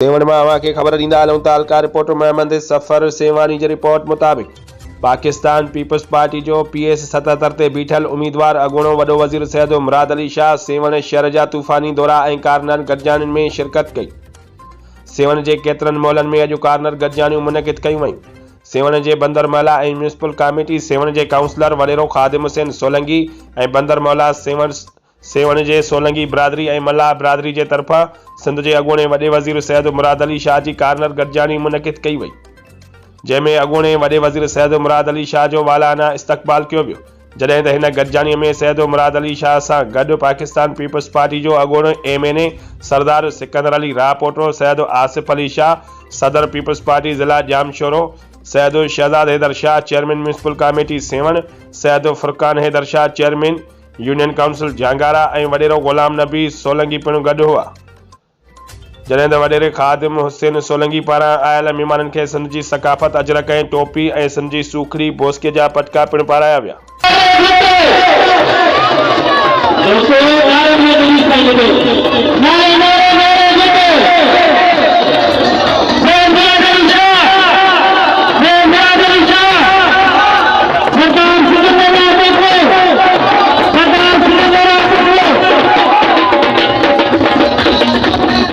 सेवण में अवां खे ख़बर ॾींदा हलूं त हल्का रिपोर्टर मोहम्मद सफ़र सेवानी जी रिपोर्ट मुताबिक़ पाकिस्तान पीपल्स पार्टी जो PS 77 ते बीठल उम्मीदवार अॻूणो वॾो वज़ीर सैयद मुराद अली शाह सेवण शहर जा तूफ़ानी दौरा ऐं कार्नर गॾजाणियुनि में शिरकत कई। सेवण जे केतिरनि मॉलनि में अॼु कार्नर गॾजाणियूं मुनक़िद कयूं वयूं। सेवण जे बंदर महला ऐं म्यूनिसिपल कमेटी सेवण जे काउंसलर वडेरो ख़ादिम हुसैन सोलंकी ऐं बंदर महला सेवण जे सोलंकी बिरादरी ऐं मल्हार बिरादरी जे तरफ़ां सिंध जे अॻूणे वॾे वज़ीर सैयद मुराद अली शाह जी कार्नर गॾजाणी मुनक़िद कई वई, जंहिंमें अॻूणे वॾे वज़ीर सैयद मुराद अली शाह जो वालाना इस्तक़बाल कयो वियो, जॾहिं त हिन गॾजाणीअ में सैयद मुराद अली शाह सां गॾु पाकिस्तान पीपल्स पार्टी जो अॻूणो MNA सरदार सिकंदर अली राह पोटो सैयद आसिफ अली शाह, सदर पीपल्स पार्टी ज़िला Jamshoro Syed Shahzad Haider Shah, chairman municipal committee Sehwan Syed Furqan Haider Shah, chairman union council Jangara ऐं वडेरो गुलाम नबी सोलंकी पिणु गॾु हुआ, जॾहिं त वडेरे ख़ादिम हुसैन सोलंकी पारां आयल महिमाननि खे सिंध जी सकाफ़त अजरक ऐं टोपी ऐं सिंध जी सूखड़ी बोस्के जा पटका पिणु पाराया विया।